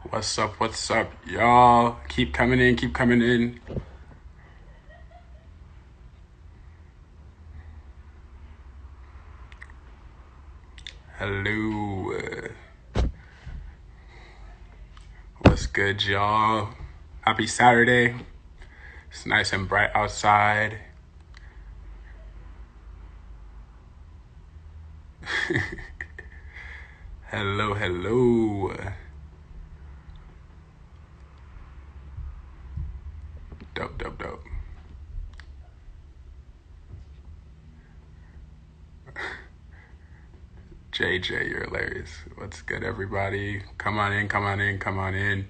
What's up, y'all? Keep coming in. Hello. What's good, y'all? Happy Saturday. It's nice and bright outside. Hello. Dope. JJ, you're hilarious. What's good, everybody? Come on in.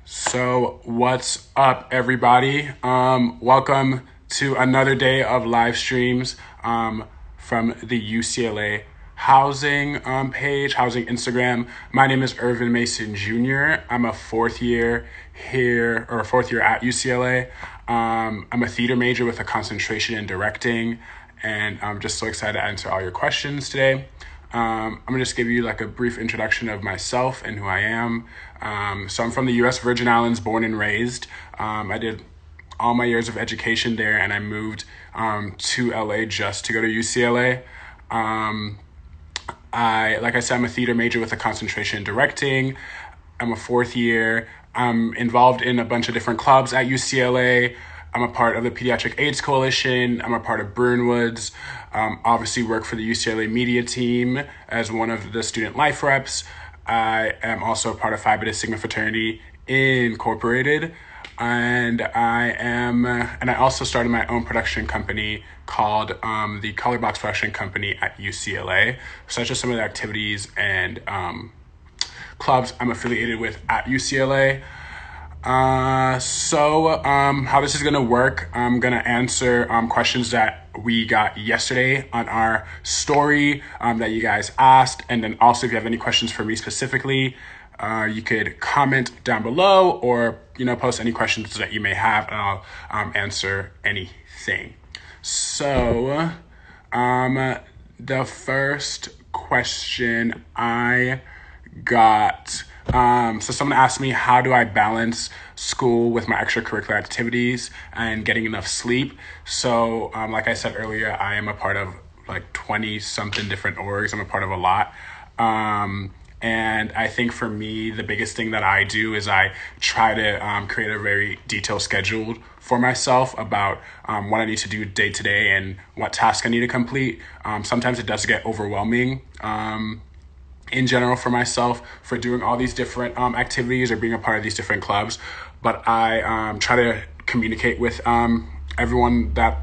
So what's up, everybody? Welcome to another day of live streams from the UCLA housing page, housing Instagram. My name is Irvin Mason Jr. I'm a fourth year at UCLA. I'm a theater major with a concentration in directing, and I'm just so excited to answer all your questions today. I'm gonna just give you like a brief introduction of myself and who I am. So I'm from the U.S. Virgin Islands, born and raised. I did all my years of education there, and I moved to LA just to go to UCLA. Like I said, I'm a theater major with a concentration in directing. I'm a fourth year. I'm involved in a bunch of different clubs at UCLA. I'm a part of the Pediatric AIDS Coalition. I'm a part of Bruin. Obviously work for the UCLA media team as one of the student life reps. I am also a part of Phi Beta Sigma Fraternity Incorporated. And I also started my own production company called the Color Box Production Company at UCLA. So that's just some of the activities and clubs I'm affiliated with at UCLA. So how this is going to work, I'm going to answer questions that we got yesterday on our story that you guys asked. And then also if you have any questions for me specifically, you could comment down below or, post any questions that you may have, and I'll answer anything. So the first question I got, so someone asked me, how do I balance school with my extracurricular activities and getting enough sleep? So like I said earlier, I am a part of like 20 something different orgs. I'm a part of a lot. And I think for me, the biggest thing that I do is I try to create a very detailed schedule for myself about what I need to do day to day and what tasks I need to complete. Sometimes it does get overwhelming in general for myself for doing all these different activities or being a part of these different clubs. But I try to communicate with everyone that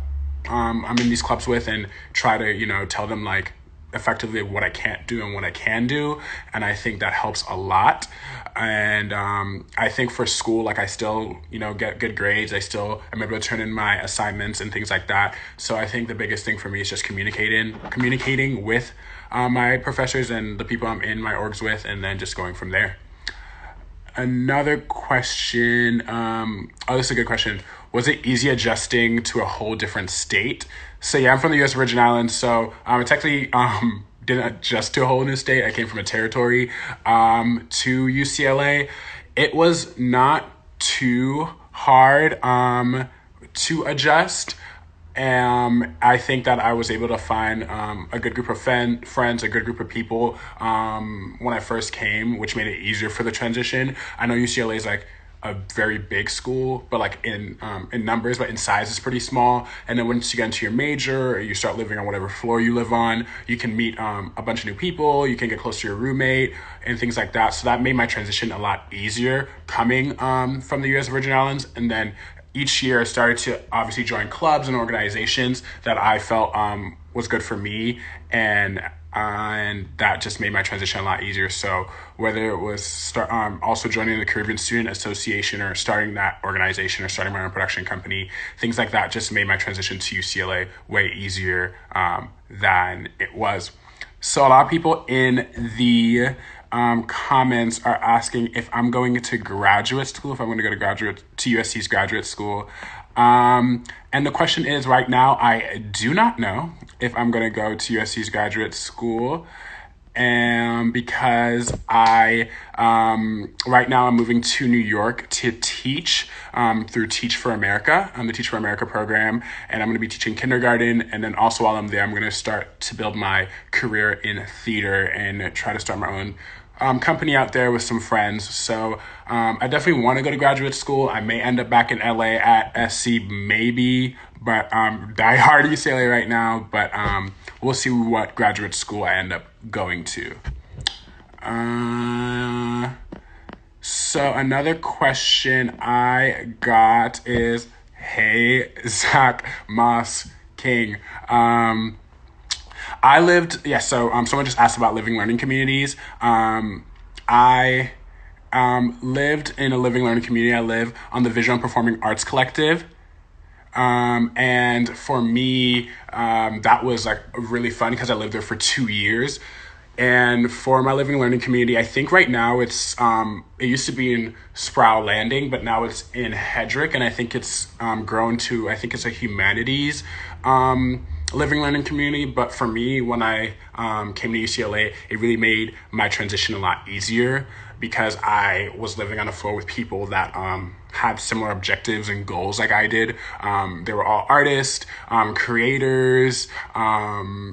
I'm in these clubs with and try to, tell them like effectively what I can't do and what I can do. And I think that helps a lot. And I think for school, like I still, get good grades. I still am able to turn in my assignments and things like that. So I think the biggest thing for me is just communicating with my professors and the people I'm in my orgs with, and then just going from there. Another question, this is a good question. Was it easy adjusting to a whole different state? So yeah, I'm from the U.S. Virgin Islands, so I technically didn't adjust to a whole new state. I came from a territory to UCLA. It was not too hard to adjust. I think that I was able to find a good group of friends, a good group of people when I first came, which made it easier for the transition. I know UCLA is like a very big school, but like in numbers, but in size is pretty small. And then once you get into your major, or you start living on whatever floor you live on, you can meet a bunch of new people, you can get close to your roommate and things like that. So that made my transition a lot easier coming from the U.S. Virgin Islands. And then each year I started to obviously join clubs and organizations that I felt was good for me, and that just made my transition a lot easier. So whether it was also joining the Caribbean Student Association or starting that organization or starting my own production company, things like that just made my transition to UCLA way easier than it was. So a lot of people in the comments are asking if I'm going to graduate school, if I'm going to go to USC's graduate school. And the question is, right now, I do not know if I'm going to go to USC's graduate school. And because right now I'm moving to New York to teach through Teach for America, the Teach for America program, and I'm going to be teaching kindergarten. And then also while I'm there, I'm going to start to build my career in theater and try to start my own company out there with some friends. So I definitely want to go to graduate school. I may end up back in LA at SC, maybe, but die hard at UCLA right now. But we'll see what graduate school I end up going to. So another question I got is, hey, Zach Moss King. Someone just asked about living learning communities. I lived in a living learning community. I live on the Visual and Performing Arts Collective. And for me, that was like really fun because I lived there for 2 years. And for my living learning community, I think right now it used to be in Sproul Landing, but now it's in Hedrick. And I think it's grown to, I think it's a humanities living learning community. But for me, when I came to UCLA, it really made my transition a lot easier because I was living on a floor with people that had similar objectives and goals like I did. They were all artists, creators,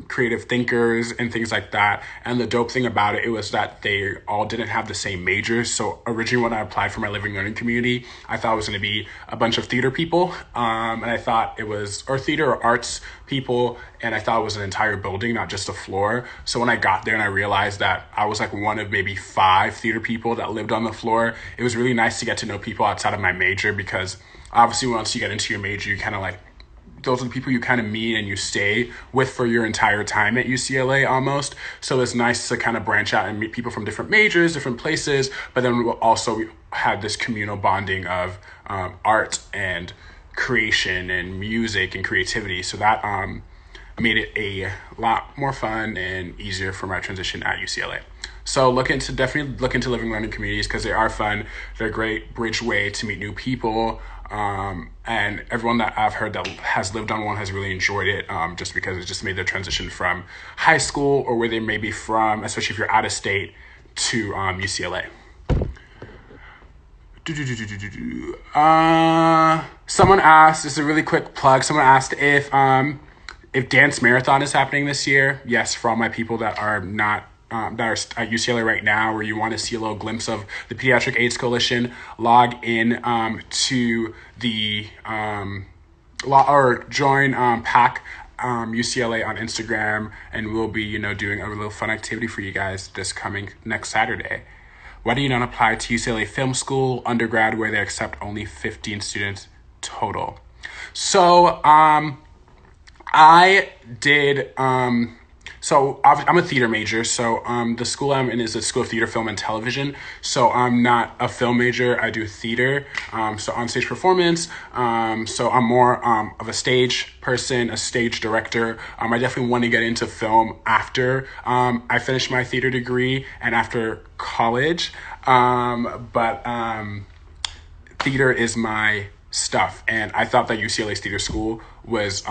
creative thinkers, and things like that. And the dope thing about it was that they all didn't have the same majors. So originally when I applied for my living learning community, I thought it was going to be a bunch of theater people. And I thought it was, or theater or arts people. And I thought it was an entire building, not just a floor. So when I got there and I realized that I was like one of maybe 5 theater people that lived on the floor, it was really nice to get to know people outside of my major, because obviously once you get into your major, you kind of like, those are the people you kind of meet and you stay with for your entire time at UCLA almost. So it's nice to kind of branch out and meet people from different majors, different places, but then we'll also have this communal bonding of art and creation and music and creativity. So that made it a lot more fun and easier for my transition at UCLA. So definitely look into living learning communities because they are fun. They're a great bridge way to meet new people. And everyone that I've heard that has lived on one has really enjoyed it, just because it just made their transition from high school or where they may be from, especially if you're out of state, to UCLA. Someone asked, this is a really quick plug, someone asked if Dance Marathon is happening this year. Yes, for all my people that are not that are at UCLA right now, or you want to see a little glimpse of the Pediatric AIDS Coalition, log in to the join PAC UCLA on Instagram, and we'll be doing a little fun activity for you guys this coming next Saturday. Why do you not apply to UCLA Film School undergrad, where they accept only 15 students total? So I did. So I'm a theater major. So the school I'm in is the School of Theater, Film, and Television. So I'm not a film major. I do theater. So on-stage performance. So I'm more of a stage person, a stage director. I definitely want to get into film after I finish my theater degree and after college. But theater is my stuff. And I thought that UCLA's theater school was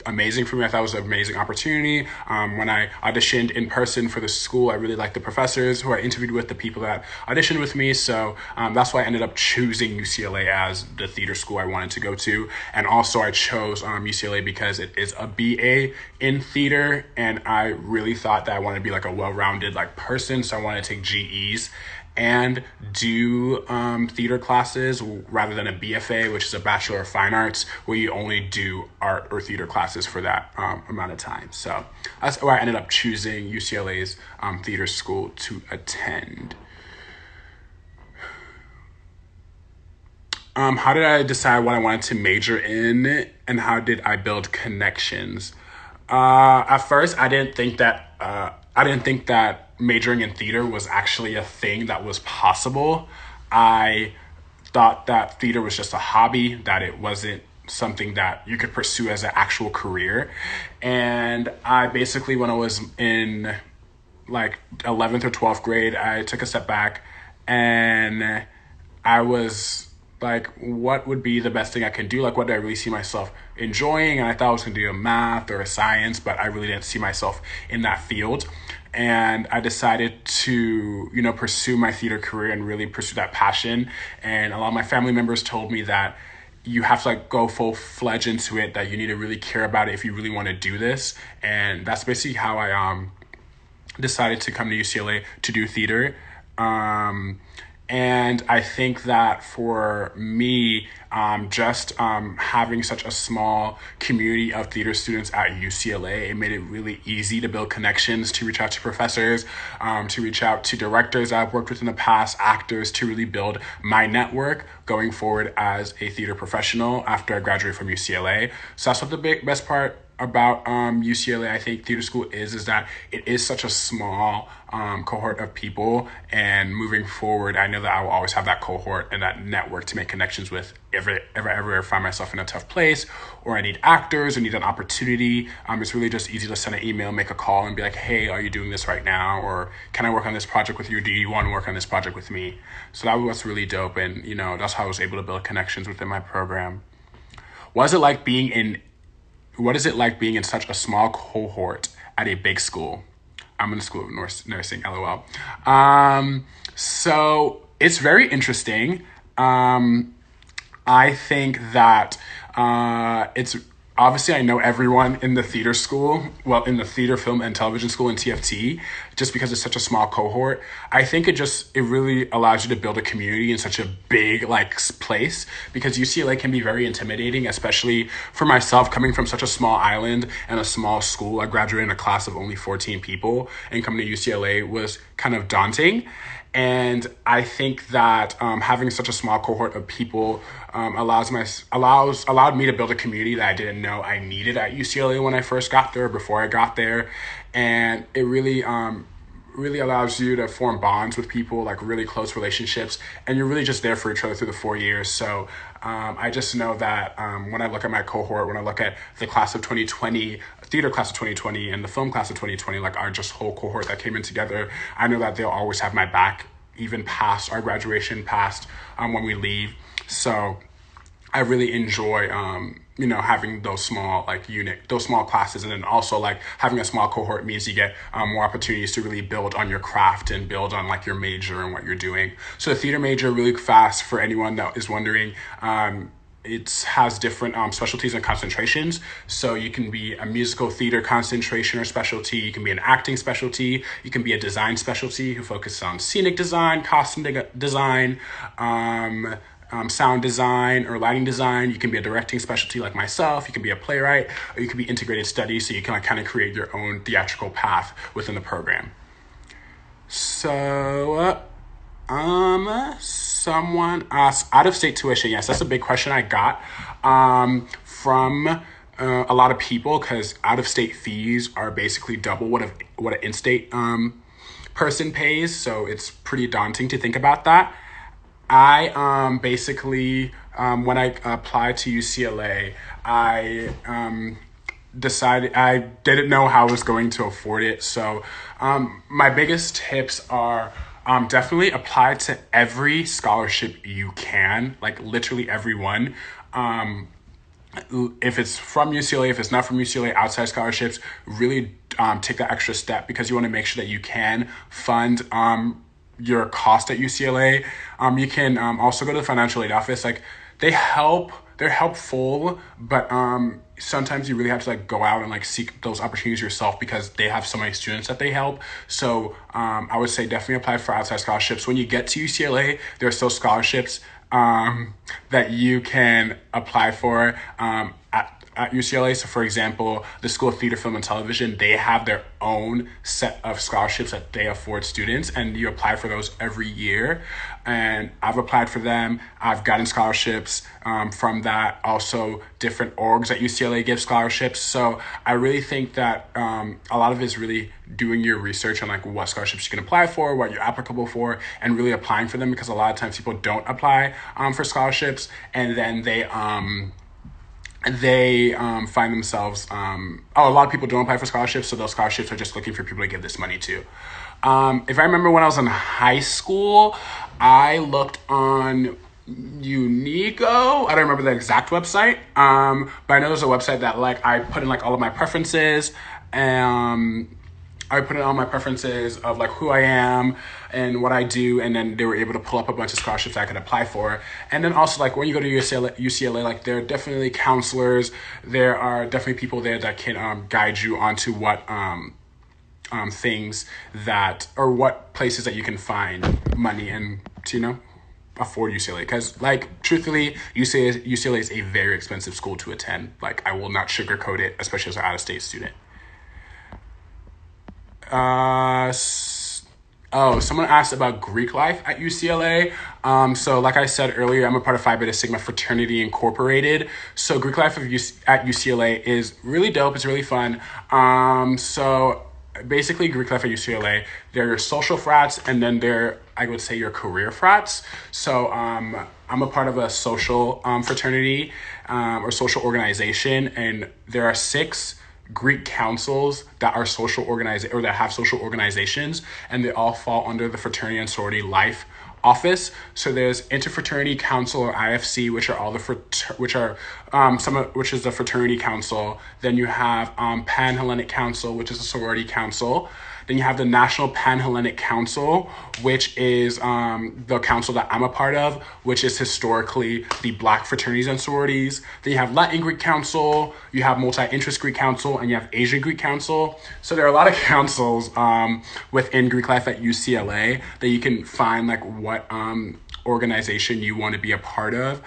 amazing for me. I thought it was an amazing opportunity. When I auditioned in person for the school, I really liked the professors who I interviewed with, the people that auditioned with me. So that's why I ended up choosing UCLA as the theater school I wanted to go to. And also I chose UCLA because it is a BA in theater, and I really thought that I wanted to be like a well-rounded person. So I wanted to take GEs and do theater classes rather than a BFA, which is a Bachelor of Fine Arts, where you only do art or theater classes for that amount of time. So that's why I ended up choosing UCLA's theater school to attend. How did I decide what I wanted to major in, and how did I build connections? At first, I didn't think that majoring in theater was actually a thing that was possible. I thought that theater was just a hobby, that it wasn't something that you could pursue as an actual career. And I basically, when I was in 11th or 12th grade, I took a step back and I was like, what would be the best thing I can do? Like, what do I really see myself enjoying? And I thought I was going to do a math or a science, but I really didn't see myself in that field. And I decided to, pursue my theater career and really pursue that passion. And a lot of my family members told me that you have to like go full-fledged into it, that you need to really care about it if you really want to do this. And that's basically how I decided to come to UCLA to do theater. And I think that for me, just having such a small community of theater students at UCLA, it made it really easy to build connections, to reach out to professors, to reach out to directors I've worked with in the past, actors, to really build my network going forward as a theater professional after I graduate from UCLA. So that's what the best part about UCLA, I think, theater school is that it is such a small cohort of people. And moving forward, I know that I will always have that cohort and that network to make connections with if I ever find myself in a tough place, or I need actors or need an opportunity. It's really just easy to send an email, make a call, and be like, hey, are you doing this right now? Or can I work on this project with you? Do you want to work on this project with me? So that was really dope. And, that's how I was able to build connections within my program. What is it like being in such a small cohort at a big school? I'm in the School of Nursing, LOL. So it's very interesting. I think that it's obviously, I know everyone in the theater school, in the theater, film, and television school in TFT, just because it's such a small cohort. I think it really allows you to build a community in such a big place, because UCLA can be very intimidating, especially for myself coming from such a small island and a small school. I graduated in a class of only 14 people, and coming to UCLA was kind of daunting. And I think that having such a small cohort of people allowed me to build a community that I didn't know I needed at UCLA when I first got there, before I got there. And it really allows you to form bonds with people, like really close relationships, and you're really just there for each other through the 4 years. So I just know that when I look at my cohort, when I look at the class of 2020, theater class of 2020, and the film class of 2020, like our just whole cohort that came in together, I know that they'll always have my back, even past our graduation, past when we leave. So I really enjoy having those small those small classes. And then also having a small cohort means you get more opportunities to really build on your craft and build on your major and what you're doing. So the theater major, really fast for anyone that is wondering, it has different specialties and concentrations. So you can be a musical theater concentration or specialty. You can be an acting specialty. You can be a design specialty who focuses on scenic design, costume design, sound design, or lighting design. You can be a directing specialty like myself. You can be a playwright, or you can be integrated studies. So you can kind of create your own theatrical path within the program. So someone asked, out-of-state tuition. Yes, that's a big question I got from a lot of people, because out-of-state fees are basically double what an in-state person pays. So it's pretty daunting to think about that. I basically, when I applied to UCLA, I decided I didn't know how I was going to afford it. So my biggest tips are, definitely apply to every scholarship you can, literally everyone. If it's from UCLA, if it's not from UCLA, outside scholarships, really take that extra step, because you want to make sure that you can fund your cost at UCLA. You can also go to the financial aid office. They're helpful, but sometimes you really have to go out and seek those opportunities yourself, because they have so many students that they help. So I would say definitely apply for outside scholarships. When you get to UCLA, there are still scholarships that you can apply for at UCLA. So for example, the School of Theater, Film, and Television, they have their own set of scholarships that they afford students, and you apply for those every year. And I've applied for them. I've gotten scholarships from that. Also, different orgs at UCLA give scholarships. So I really think that a lot of it is really doing your research on what scholarships you can apply for, what you're applicable for, and really applying for them, because a lot of times people don't apply for scholarships, and then they find themselves, a lot of people don't apply for scholarships, so those scholarships are just looking for people to give this money to. If I remember when I was in high school, I looked on Unico. I don't remember the exact website. But I know there's a website that like I put in like all of my preferences. I put in all my preferences of like who I am and what I do, and then they were able to pull up a bunch of scholarships I could apply for. And then also like when you go to UCLA, like there are definitely counselors. There are definitely people there that can guide you onto what things that or what places that you can find money and to afford UCLA, because like truthfully UCLA is a very expensive school to attend. Like I will not sugarcoat it, especially as an out-of-state student. Someone asked about Greek life at UCLA. So like I said earlier, I'm a part of Phi Beta Sigma Fraternity Incorporated. So Greek life at UCLA is really dope. It's really fun. So basically Greek life at UCLA, there are your social frats, and then I would say your career frats. So I'm a part of a social fraternity or social organization, and there are 6 Greek councils that are that have social organizations, and they all fall under the Fraternity and Sorority Life Office. So there's Interfraternity Council or IFC, which is the Fraternity Council. Then you have Pan-Hellenic Council, which is a sorority council. Then you have the National Pan-Hellenic Council, which is the council that I'm a part of, which is historically the Black fraternities and sororities. Then you have Latin Greek Council, you have Multi-Interest Greek Council, and you have Asian Greek Council. So there are a lot of councils within Greek life at UCLA that you can find like what organization you want to be a part of.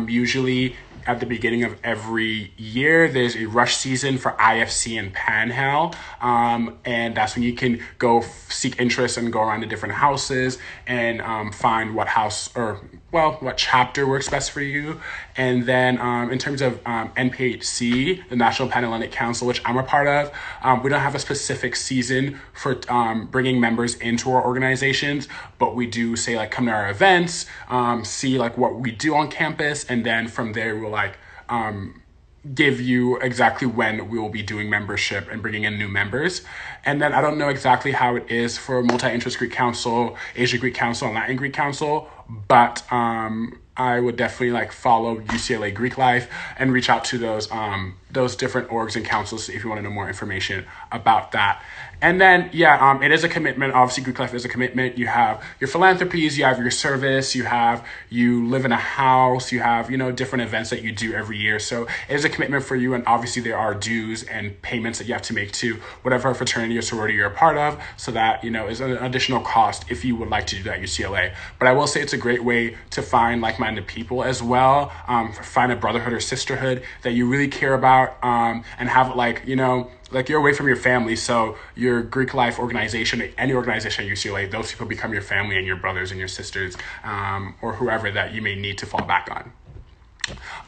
Usually at the beginning of every year, there's a rush season for IFC and Pan-Hell, and that's when you can go seek interest and go around to different houses and find what house or what chapter works best for you. And then in terms of NPHC, the National Pan-Hellenic Council, which I'm a part of, we don't have a specific season for bringing members into our organizations, but we do say like come to our events, see like what we do on campus, and then from there we'll like give you exactly when we will be doing membership and bringing in new members. And then I don't know exactly how it is for Multi-Interest Greek Council, Asian Greek Council, and Latin Greek Council, but I would definitely like follow UCLA Greek Life and reach out to those different orgs and councils if you want to know more information about that. And then, it is a commitment. Obviously, Greek life is a commitment. You have your philanthropies, you have your service, you live in a house, you have, different events that you do every year. So it is a commitment for you. And obviously there are dues and payments that you have to make to whatever fraternity or sorority you're a part of. So that, is an additional cost if you would like to do that at UCLA. But I will say it's a great way to find like-minded people as well. Find a brotherhood or sisterhood that you really care about, and have like you're away from your family, so your Greek life organization, any organization at UCLA, those people become your family and your brothers and your sisters, or whoever that you may need to fall back on.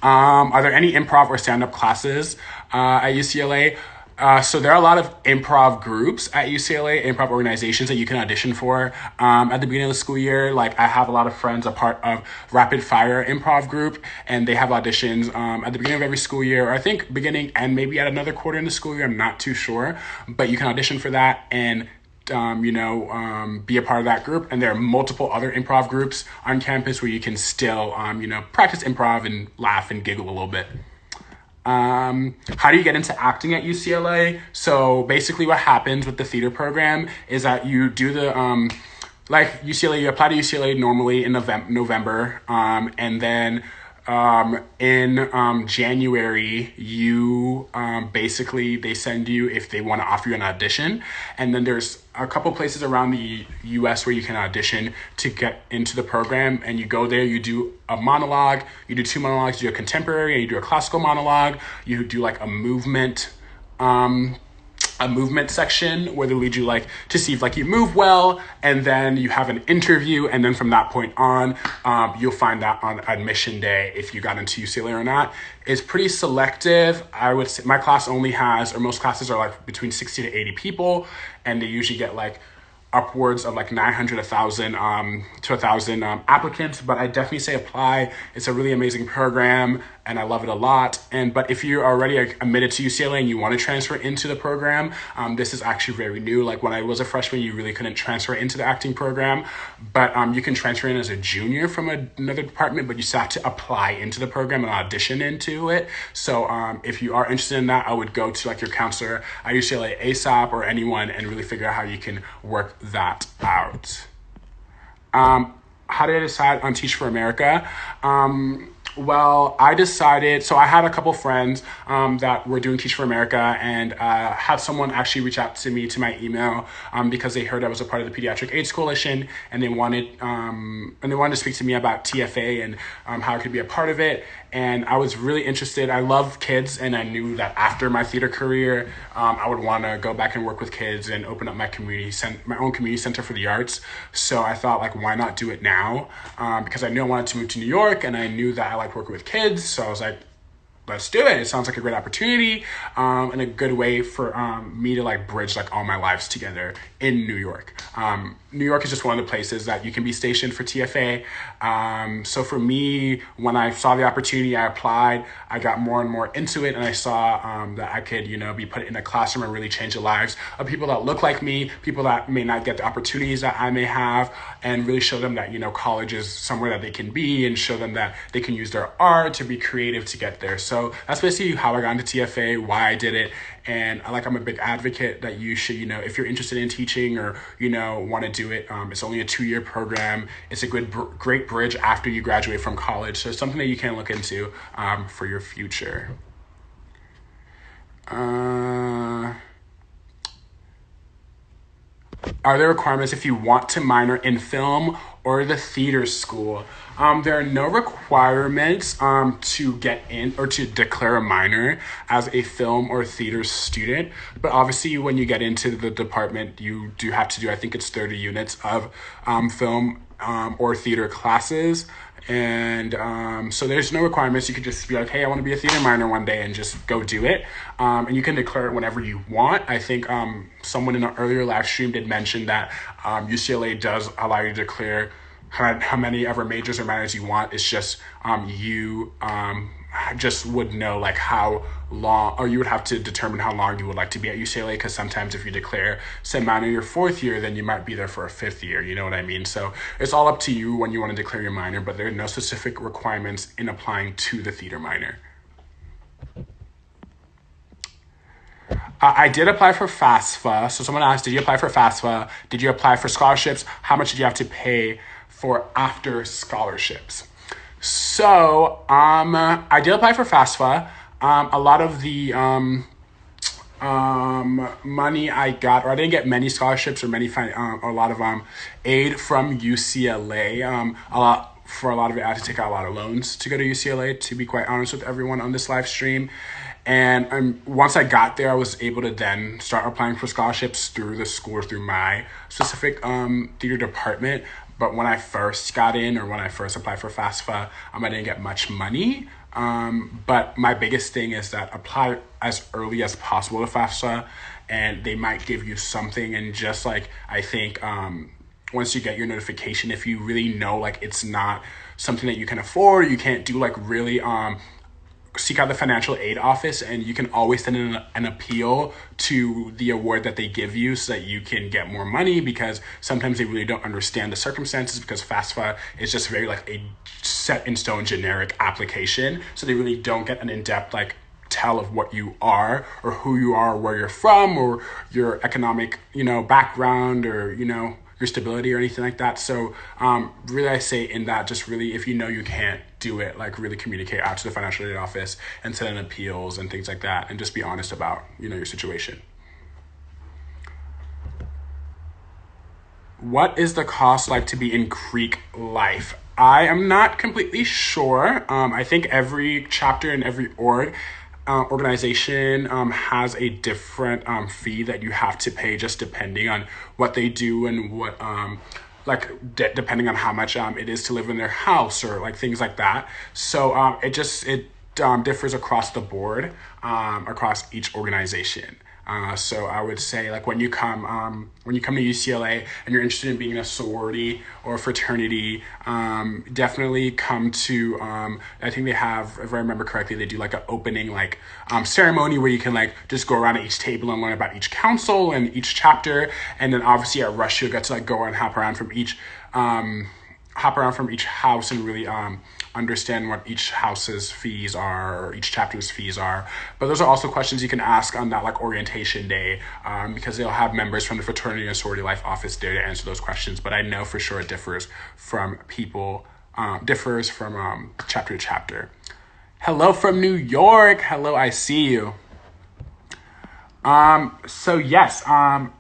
Are there any improv or stand-up classes at UCLA? So there are a lot of improv groups at UCLA, improv organizations that you can audition for. At the beginning of the school year, like I have a lot of friends a part of Rapid Fire Improv Group, and they have auditions at the beginning of every school year, or I think beginning and maybe at another quarter in the school year, I'm not too sure, but you can audition for that and be a part of that group. And there are multiple other improv groups on campus where you can still, practice improv and laugh and giggle a little bit. How do you get into acting at UCLA? So basically what happens with the theater program is that you do the, you apply to UCLA normally in November, and then in January, you basically they send you if they want to offer you an audition, and then there's a couple places around the U.S. where you can audition to get into the program, and you go there, you do a monologue, you do 2 monologues, you do a contemporary, and you do a classical monologue, you do like a movement section where they lead you like to see if like you move well, and then you have an interview, and then from that point on, you'll find out on admission day if you got into UCLA or not. It's pretty selective. I would say my class only has, or most classes are like between 60 to 80 people, and they usually get like upwards of like 900, 1,000 to 1,000 applicants, but I definitely say apply. It's a really amazing program and I love it a lot. But if you're already admitted to UCLA and you want to transfer into the program, this is actually very new. Like when I was a freshman, you really couldn't transfer into the acting program, but you can transfer in as a junior from another department, but you still have to apply into the program and audition into it. So if you are interested in that, I would go to like your counselor at UCLA ASAP or anyone and really figure out how you can work that out. How did I decide on Teach for America? Well, I decided, so I had a couple friends that were doing Teach for America, and had someone actually reach out to me to my email because they heard I was a part of the Pediatric AIDS Coalition, and they wanted to speak to me about TFA and how I could be a part of it. And I was really interested. I love kids, and I knew that after my theater career, I would want to go back and work with kids and open up my own community center for the arts. So I thought, like, why not do it now? Because I knew I wanted to move to New York, and I knew that I liked working with kids. So I was like, let's do it. It sounds like a great opportunity and a good way for me to like bridge like all my lives together in New York. New York is just one of the places that you can be stationed for TFA. So for me, when I saw the opportunity, I applied. I got more and more into it, and I saw that I could, be put in a classroom and really change the lives of people that look like me, people that may not get the opportunities that I may have, and really show them that, college is somewhere that they can be, and show them that they can use their art to be creative to get there. So that's basically how I got into TFA, why I did it. And I'm a big advocate that you should, if you're interested in teaching or, want to do it, it's only a 2-year program. It's a great bridge after you graduate from college. So it's something that you can look into for your future. Are there requirements if you want to minor in film or the theater school? There are no requirements to get in or to declare a minor as a film or theater student. But obviously, when you get into the department, you do have to do, I think it's 30 units of film or theater classes. And so there's no requirements. You could just be like, hey, I want to be a theater minor one day, and just go do it. And you can declare it whenever you want. I think someone in an earlier live stream did mention that UCLA does allow you to declare how many ever majors or minors you want. It's just you just would know like how long, or you would have to determine how long you would like to be at UCLA, because sometimes if you declare say minor your 4th year, then you might be there for a 5th year, you know what I mean? So it's all up to you when you want to declare your minor, but there are no specific requirements in applying to the theater minor. I did apply for FAFSA. So someone asked, did you apply for FAFSA? Did you apply for scholarships? How much did you have to pay for after scholarships? So I did apply for FAFSA. A lot of the money I got, or I didn't get many scholarships or a lot of aid from UCLA. For a lot of it, I had to take out a lot of loans to go to UCLA, to be quite honest with everyone on this live stream. And once I got there, I was able to then start applying for scholarships through the school or through my specific theater department. But when I first got in, or when I first applied for FAFSA, I didn't get much money. But my biggest thing is that apply as early as possible to FAFSA, and they might give you something. And just like, I think once you get your notification, if you really know like it's not something that you can afford, you can't do like really seek out the financial aid office, and you can always send in an appeal to the award that they give you so that you can get more money, because sometimes they really don't understand the circumstances, because FAFSA is just very like a set in stone generic application. So they really don't get an in-depth like tell of what you are, or who you are, or where you're from, or your economic, background, or, your stability or anything like that. So really I say in that, just really, if you know you can't do it, like really communicate out to the financial aid office and send in appeals and things like that, and just be honest about, your situation. What is the cost like to be in Creek Life? I am not completely sure. I think every chapter and every organization has a different fee that you have to pay, just depending on what they do and what depending on how much it is to live in their house, or like things like that. So it differs across the board, across each organization. So I would say like when you come to UCLA and you're interested in being in a sorority or a fraternity, definitely come to, I think they have, if I remember correctly, they do like an opening like ceremony where you can like just go around each table and learn about each council and each chapter. And then obviously at Rush, you'll get to like go and hop around from each house and really understand what each house's fees are or each chapter's fees are. But those are also questions you can ask on that like orientation day, because they'll have members from the fraternity and sorority life office there to answer those questions. But I know for sure it differs from chapter to chapter. Hello from New York. Hello, I see you. So yes,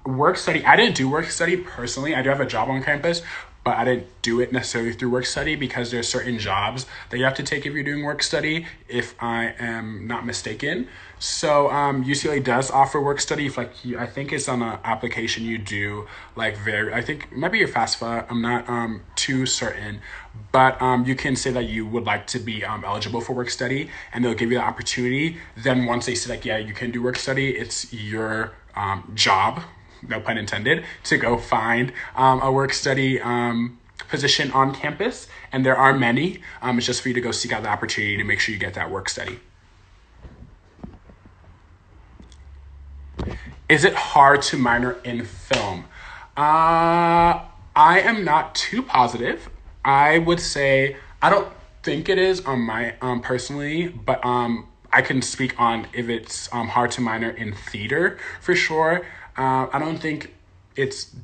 work study. I didn't do work study personally. I do have a job on campus, but I didn't do it necessarily through work study because there's certain jobs that you have to take if you're doing work study, if I am not mistaken. So UCLA does offer work study. If I think it's on an application you do, like I think it might be your FAFSA. I'm not too certain, but you can say that you would like to be eligible for work study, and they'll give you the opportunity. Then once they say like, yeah, you can do work study, it's your job, no pun intended, to go find a work study position on campus. And there are many. It's just for you to go seek out the opportunity to make sure you get that work study. Is it hard to minor in film? I am not too positive. I would say I don't think it is on my personally, but I can speak on if it's hard to minor in theater for sure. I don't think it's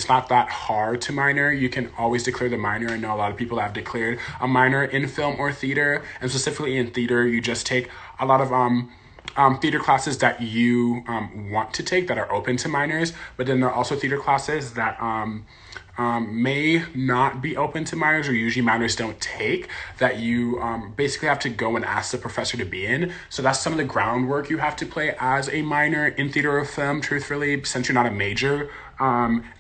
not that hard to minor. You can always declare the minor. I know a lot of people have declared a minor in film or theater, and specifically in theater, you just take a lot of theater classes that you want to take that are open to minors, but then there are also theater classes that may not be open to minors, or usually minors don't take, that you basically have to go and ask the professor to be in. So that's some of the groundwork you have to play as a minor in theater or film, truthfully, since you're not a major.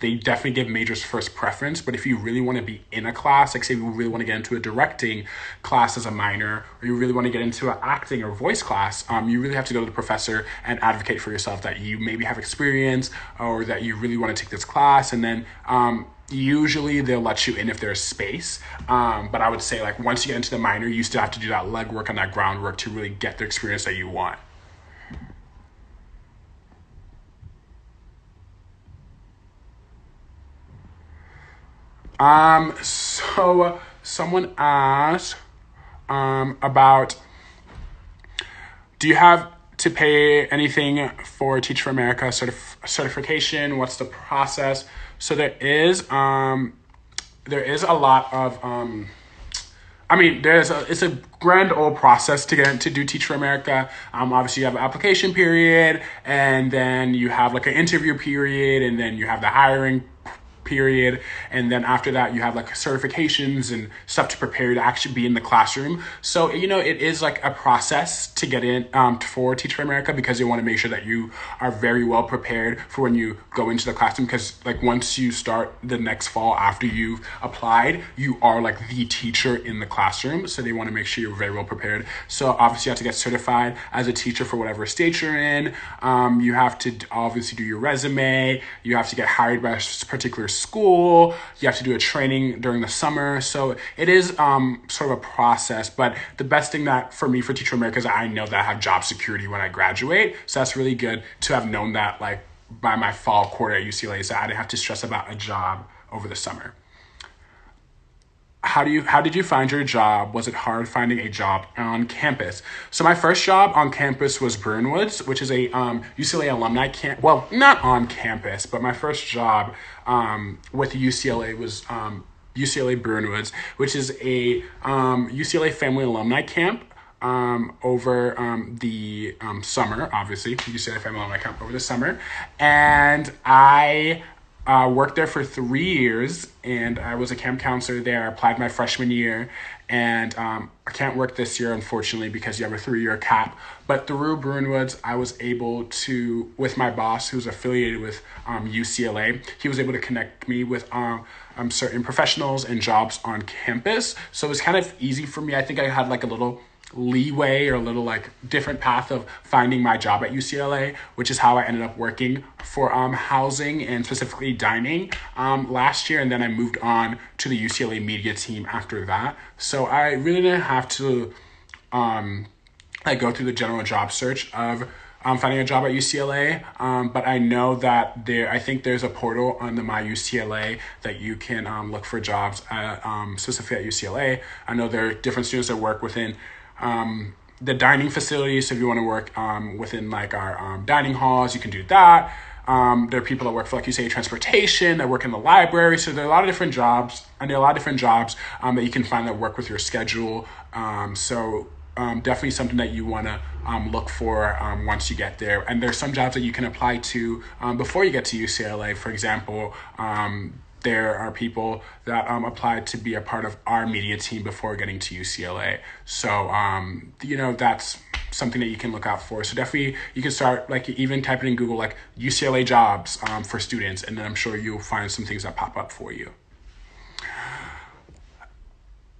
They definitely give majors first preference, but if you really want to be in a class, like say you really want to get into a directing class as a minor, or you really want to get into an acting or voice class, you really have to go to the professor and advocate for yourself that you maybe have experience or that you really want to take this class, and then usually they'll let you in if there's space. But I would say like once you get into the minor, you still have to do that legwork and that groundwork to really get the experience that you want. So someone asked about, do you have to pay anything for Teach for America certification? What's the process? So there is a lot of it's a grand old process to do Teach for America. Obviously you have an application period, and then you have like an interview period, and then you have the hiring period, and then after that you have like certifications and stuff to prepare to actually be in the classroom. So it is like a process to get in for Teach for America, because they want to make sure that you are very well prepared for when you go into the classroom, because like once you start the next fall after you've applied, you are like the teacher in the classroom, so they want to make sure you're very well prepared. So obviously you have to get certified as a teacher for whatever state you're in. You have to obviously do your resume, you have to get hired by a particular school, you have to do a training during the summer. So it is sort of a process, but the best thing that for me for Teach for America is I know that I have job security when I graduate. So that's really good to have known that like by my fall quarter at UCLA, so I didn't have to stress about a job over the summer. How did you find your job? Was it hard finding a job on campus? So my first job on campus was Bruin, which is a UCLA alumni camp. Well, not on campus, but my first job with UCLA was UCLA Bruin, which is a UCLA family alumni camp over the summer, obviously, UCLA family alumni camp over the summer. And I worked there for 3 years, and I was a camp counselor there. I applied my freshman year, and I can't work this year, unfortunately, because you have a 3-year cap. But through Bruin, I was able to, with my boss, who's affiliated with UCLA, he was able to connect me with certain professionals and jobs on campus. So it was kind of easy for me. I think I had like a little leeway or a little like different path of finding my job at UCLA, which is how I ended up working for housing and specifically dining last year. And then I moved on to the UCLA media team after that. So I really didn't have to go through the general job search of finding a job at UCLA, but I know that I think there's a portal on the My UCLA that you can look for jobs at, specifically at UCLA. I know there are different students that work within the dining facilities. So if you want to work within like our dining halls, you can do that. There are people that work for, like you say, transportation, that work in the library. So there are a lot of different jobs, and there are a lot of different jobs that you can find that work with your schedule. Definitely something that you want to look for once you get there. And there's some jobs that you can apply to before you get to UCLA. For example, there are people that applied to be a part of our media team before getting to UCLA. So, that's something that you can look out for. So definitely you can start like even typing in Google like UCLA jobs for students, and then I'm sure you'll find some things that pop up for you.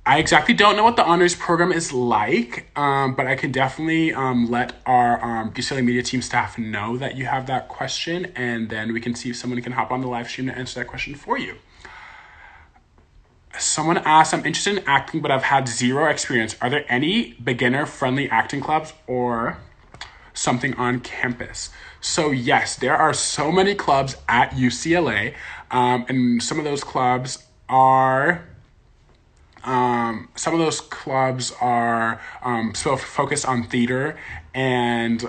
I exactly don't know what the honors program is like, but I can definitely let our UCLA media team staff know that you have that question, and then we can see if someone can hop on the live stream to answer that question for you. Someone asked, I'm interested in acting, but I've had zero experience. Are there any beginner-friendly acting clubs or something on campus? So yes, there are so many clubs at UCLA, and some of those clubs are so focused on theater. And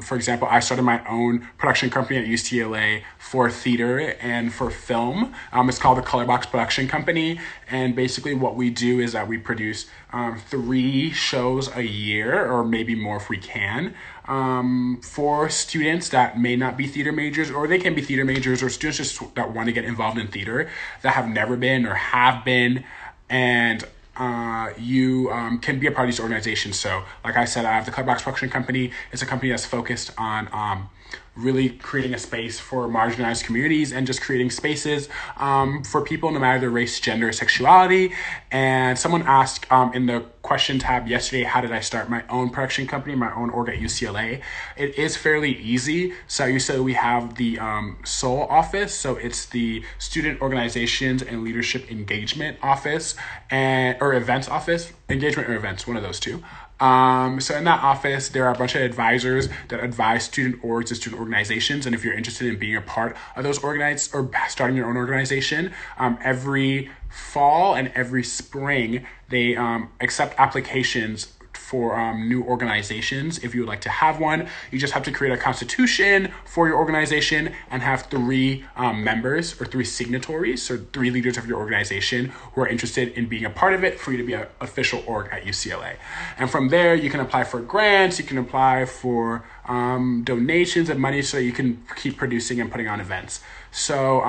for example, I started my own production company at UCLA for theater and for film. It's called the Colorbox Production Company. And basically what we do is that we produce 3 shows a year, or maybe more if we can, for students that may not be theater majors, or they can be theater majors, or students just that want to get involved in theater that have never been or have been. And you can be a part of these organizations. So like I said, I have the Colorbox Production Company. It's a company that's focused on really creating a space for marginalized communities and just creating spaces for people no matter their race, gender, sexuality. And someone asked in the question tab yesterday, how did I start my own production company, my own org at UCLA? It is fairly easy. So at UCLA, we have the SOL office. So it's the Student Organizations and Leadership Engagement office, or events office, engagement or events, one of those two. So in that office, there are a bunch of advisors that advise student orgs and student organizations. And if you're interested in being a part of those organized or starting your own organization, every fall and every spring, they accept applications for new organizations. If you would like to have one, you just have to create a constitution for your organization and have 3 members or 3 signatories, so 3 leaders of your organization who are interested in being a part of it for you to be an official org at UCLA. And from there, you can apply for grants, you can apply for donations and money so you can keep producing and putting on events. So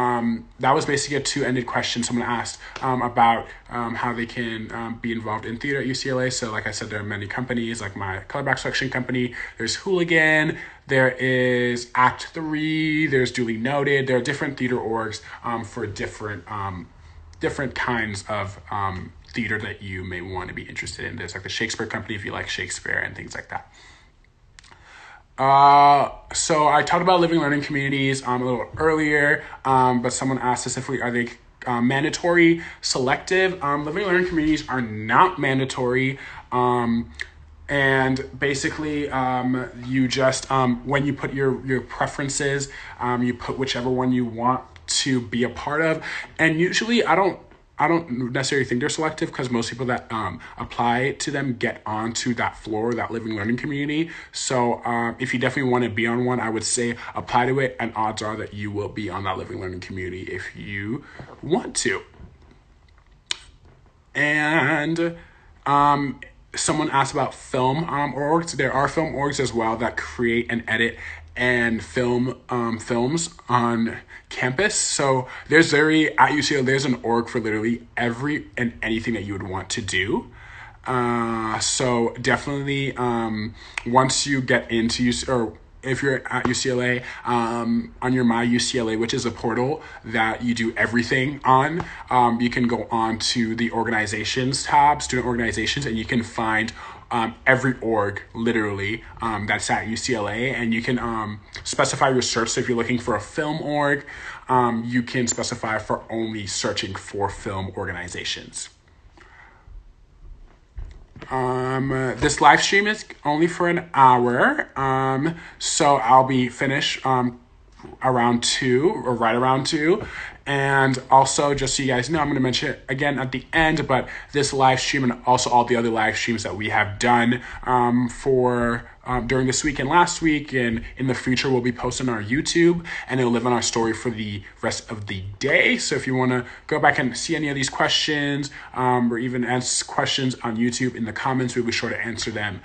that was basically a 2-ended question. Someone asked about how they can be involved in theater at UCLA. So like I said, there are many companies like my Colorbox Production Company. There's Hooligan. There is Act 3. There's Duly Noted. There are different theater orgs for different kinds of theater that you may want to be interested in. There's like the Shakespeare Company if you like Shakespeare and things like that. So I talked about living learning communities a little earlier, but someone asked specifically, are they mandatory, selective? Living learning communities are not mandatory. And basically, you just, when you put your preferences, you put whichever one you want to be a part of. And usually I don't necessarily think they're selective because most people that apply to them get onto that floor, that living learning community. So if you definitely want to be on one, I would say apply to it, and odds are that you will be on that living learning community if you want to. And someone asked about film orgs. There are film orgs as well that create and edit and film films on campus. So at UCLA, there's an org for literally every and anything that you would want to do. So definitely once you get into or if you're at UCLA, on your My UCLA, which is a portal that you do everything on, you can go on to the organizations tab, student organizations, and you can find every org, literally, that's at UCLA, and you can specify your search. So if you're looking for a film org, you can specify for only searching for film organizations. This live stream is only for an hour, so I'll be finished around 2 or right around 2. And also, just so you guys know, I'm going to mention it again at the end, but this live stream and also all the other live streams that we have done during this week and last week and in the future will be posted on our YouTube, and it'll live on our story for the rest of the day. So if you want to go back and see any of these questions or even ask questions on YouTube in the comments, we'll be sure to answer them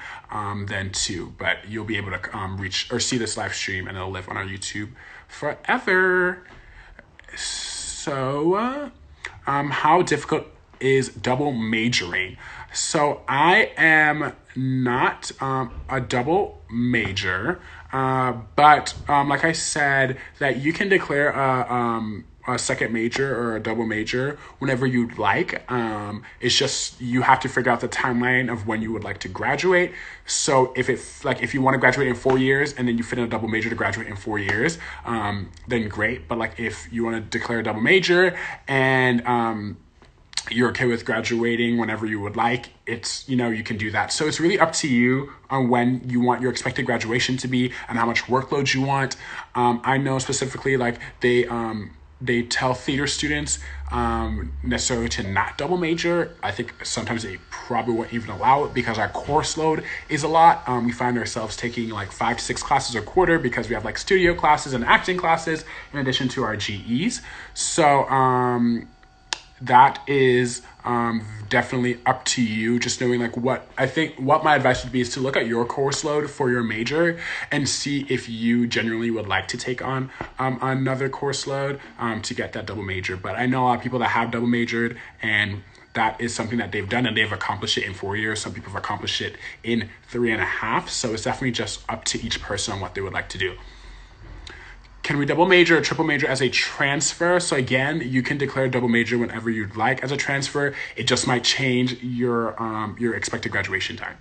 then too. But you'll be able to reach or see this live stream, and it'll live on our YouTube forever. So, how difficult is double majoring? So I am not a double major, but like I said, that you can declare a second major or a double major whenever you'd like. It's just you have to figure out the timeline of when you would like to graduate. So if you want to graduate in 4 years and then you fit in a double major to graduate in 4 years, then great. But like if you want to declare a double major and you're okay with graduating whenever you would like, it's, you can do that. So it's really up to you on when you want your expected graduation to be and how much workload you want. I know specifically like they tell theater students necessarily to not double major. I think sometimes they probably won't even allow it because our course load is a lot. We find ourselves taking like 5 to 6 classes a quarter because we have like studio classes and acting classes in addition to our GEs. So that is definitely up to you. Just knowing like what my advice would be is to look at your course load for your major and see if you genuinely would like to take on another course load to get that double major. But I know a lot of people that have double majored, and that is something that they've done and they've accomplished it in 4 years. Some people have accomplished it in 3.5. So it's definitely just up to each person on what they would like to do. Can we double major or triple major as a transfer? So again, you can declare a double major whenever you'd like as a transfer. It just might change your expected graduation time.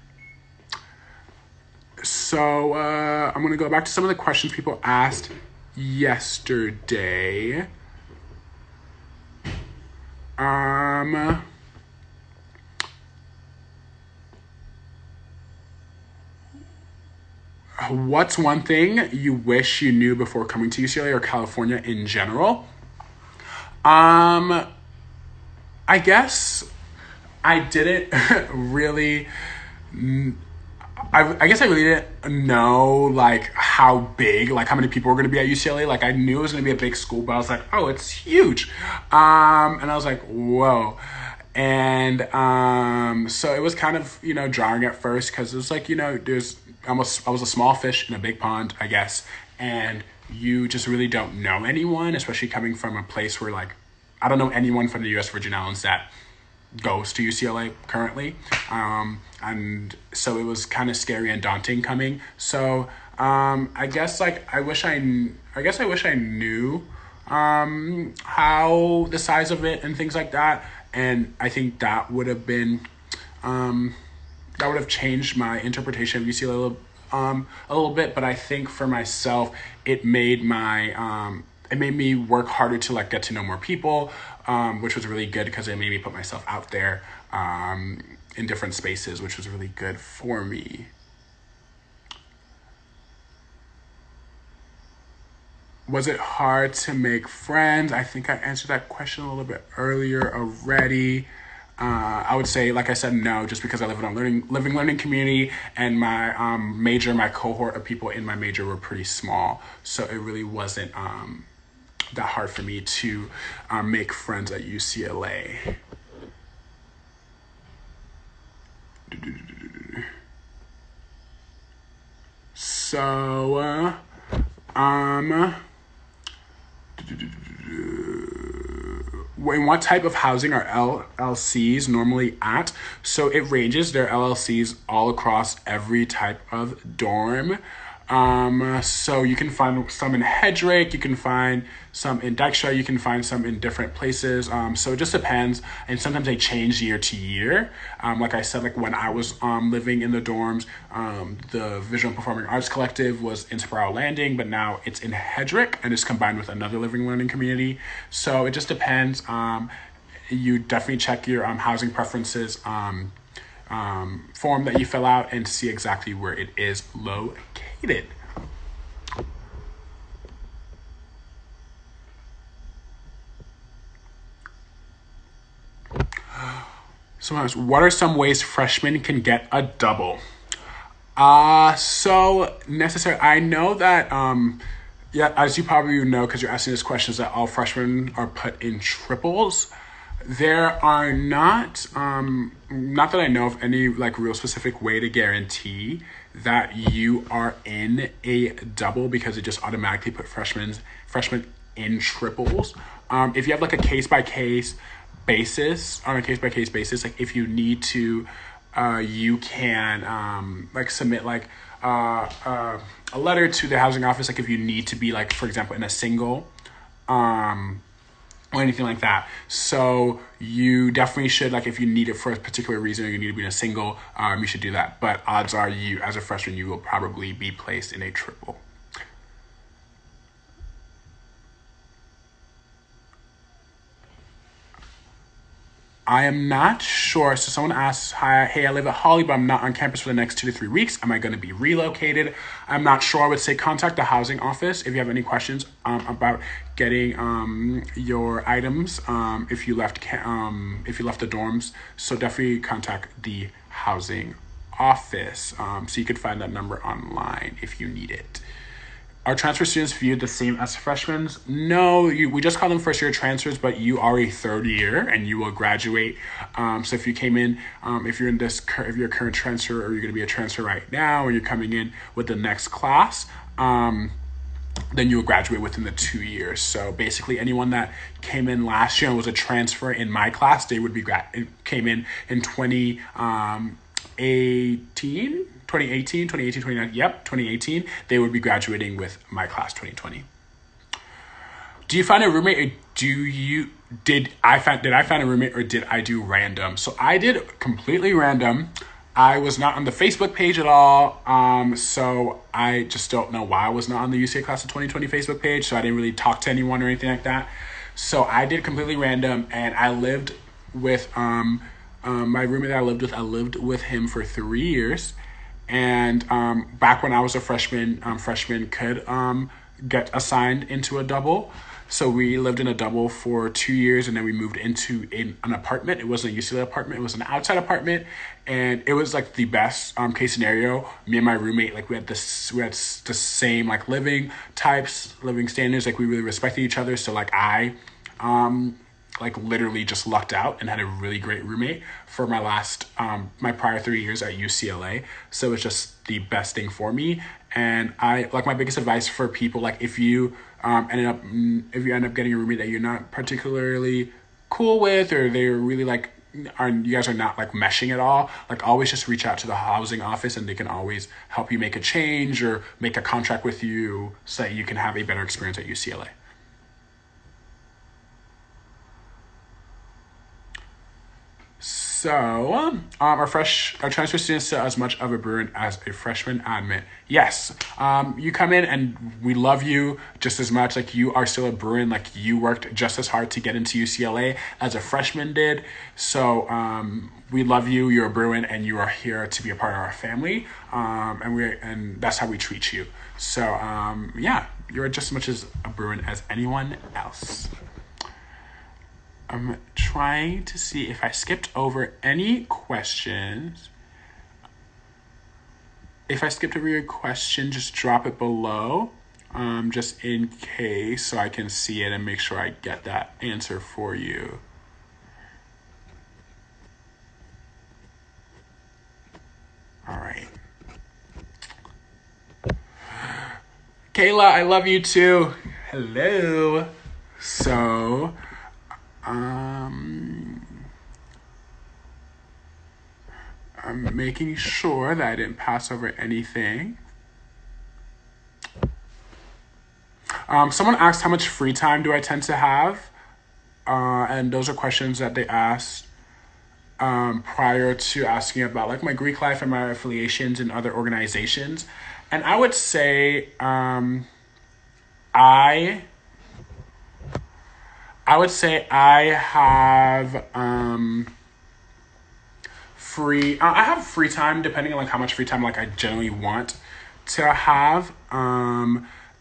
So I'm going to go back to some of the questions people asked yesterday. What's one thing you wish you knew before coming to UCLA or California in general? I guess I didn't really... I guess I really didn't know like how big, like how many people were going to be at UCLA. Like I knew it was going to be a big school, but I was like, oh, it's huge. And I was like, whoa. And so it was kind of, jarring at first because it was like, I was a small fish in a big pond, I guess. And you just really don't know anyone, especially coming from a place where like, I don't know anyone from the U.S. Virgin Islands that goes to UCLA currently. And so it was kind of scary and daunting coming. So I guess I wish I knew how the size of it and things like that. And I think that would have been that would have changed my interpretation of UCLA a little bit. But I think for myself, it made me work harder to like get to know more people, which was really good because it made me put myself out there in different spaces, which was really good for me. Was it hard to make friends? I think I answered that question a little bit earlier already. I would say, like I said, no, just because I live in a living learning community, and my my cohort of people in my major were pretty small, so it really wasn't that hard for me to make friends at UCLA. So, in what type of housing are LLCs normally at? So it ranges. There are LLCs all across every type of dorm. So you can find some in Hedrake, you can find some in Dijkstra, you can find some in different places. So it just depends, and sometimes they change year to year. Like I said, like when I was living in the dorms, the Visual and Performing Arts Collective was in Sproul Landing, but now it's in Hedrake and is combined with another living learning community. So it just depends. You definitely check your housing preferences form that you fill out and see exactly where it is located. So what are some ways freshmen can get a double? So necessary. I know that, yeah, as you probably know, because you're asking this question, is that all freshmen are put in triples. There are not that I know of any like real specific way to guarantee that you are in a double, because it just automatically put freshmen in triples. If you have like a case by case basis, like if you need to, you can like submit like a letter to the housing office, like if you need to be like, for example, in a single, or anything like that. So you definitely should, like if you need it for a particular reason or you need to be in a single, you should do that. But odds are you, as a freshman, you will probably be placed in a triple. I am not sure. So someone asks, "Hi, hey, I live at Holly, but I'm not on campus for the next 2 to 3 weeks. Am I going to be relocated?" I'm not sure. I would say contact the housing office if you have any questions about getting your items. If you left the dorms, so definitely contact the housing office. So you could find that number online if you need it. Are transfer students viewed the same as freshmen? No, we just call them first year transfers, but you are a third year and you will graduate. So if you came in, if you're a current transfer or you're going to be a transfer right now, or you're coming in with the next class, then you will graduate within the 2 years. So basically anyone that came in last year and was a transfer in my class, they would be came in 2018, they would be graduating with my class 2020. Do you find a roommate, or did I find a roommate, or did I do random? So I did completely random. I was not on the Facebook page at all. So I just don't know why I was not on the UCA class of 2020 Facebook page. So I didn't really talk to anyone or anything like that. So I did completely random, and I lived with, my roommate that I lived with him for 3 years. And back when I was a freshman, freshmen could get assigned into a double. So we lived in a double for 2 years, and then we moved into an apartment. It wasn't a UCLA apartment. It was an outside apartment. And it was like the best case scenario. Me and my roommate, like we had the same like living standards. Like we really respected each other. So like I like literally just lucked out and had a really great roommate for my my prior 3 years at UCLA. So it's just the best thing for me. And I like, my biggest advice for people, like if you end up getting a roommate that you're not particularly cool with, or they're really like, you guys are not like meshing at all, like always just reach out to the housing office, and they can always help you make a change or make a contract with you so that you can have a better experience at UCLA. So, are transfer students still as much of a Bruin as a freshman admit? Yes. You come in and we love you just as much. Like you are still a Bruin. Like you worked just as hard to get into UCLA as a freshman did. So, we love you. You're a Bruin, and you are here to be a part of our family. And that's how we treat you. So, yeah, you're just as much as a Bruin as anyone else. I'm trying to see if I skipped over any questions. If I skipped over your question, just drop it below, just in case, so I can see it and make sure I get that answer for you. All right. Kayla, I love you too. Hello. So, I'm making sure that I didn't pass over anything. Someone asked how much free time do I tend to have? And those are questions that they asked prior to asking about like my Greek life and my affiliations in other organizations. And I would say I would say I have I have free time depending on like how much free time like I generally want to have.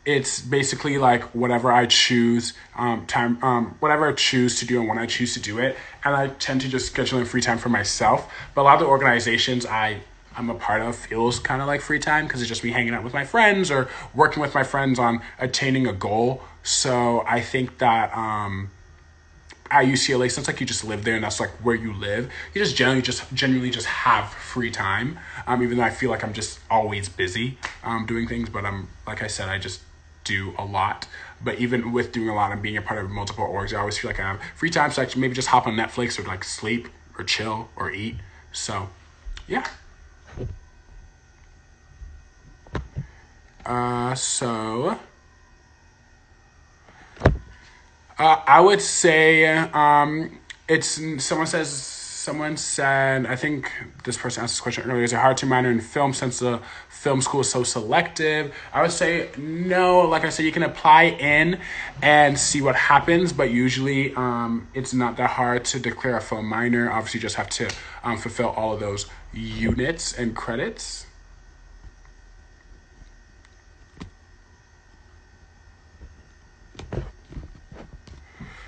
It's basically like whatever I choose whatever I choose to do and when I choose to do it. And I tend to just schedule in free time for myself. But a lot of the organizations I'm a part of feels kind of like free time because it's just me hanging out with my friends or working with my friends on attaining a goal. So I think that at UCLA, since like you just live there and that's like where you live, you just genuinely just have free time. Even though I feel like I'm just always busy doing things, but like I said, I just do a lot. But even with doing a lot and being a part of multiple orgs, I always feel like I have free time, so I can maybe just hop on Netflix or like sleep or chill or eat. So yeah. I would say someone said, I think this person asked this question earlier, is it hard to minor in film since the film school is so selective? I would say no. Like I said, you can apply in and see what happens, but usually it's not that hard to declare a film minor. Obviously, you just have to fulfill all of those units and credits.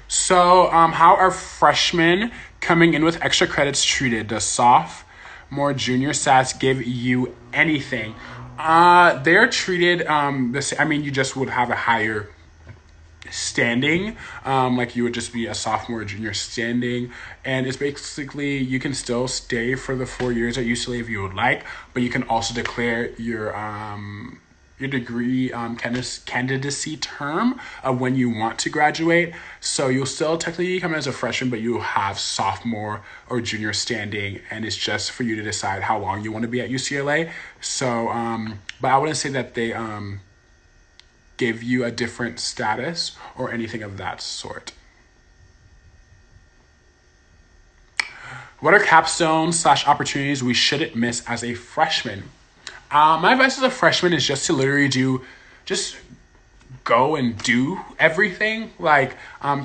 So how are freshmen coming in with extra credits treated? Does sophomore, junior stats give you anything? They're treated the same. I mean, you just would have a higher standing, like you would just be a sophomore or junior standing, and it's basically you can still stay for the 4 years at UCLA if you would like, but you can also declare your degree candidacy term of when you want to graduate. So you'll still technically come as a freshman, but you'll have sophomore or junior standing, and it's just for you to decide how long you want to be at UCLA. So, but I wouldn't say that they give you a different status or anything of that sort. What are capstones / opportunities we shouldn't miss as a freshman? My advice as a freshman is just to literally just go and do everything. Like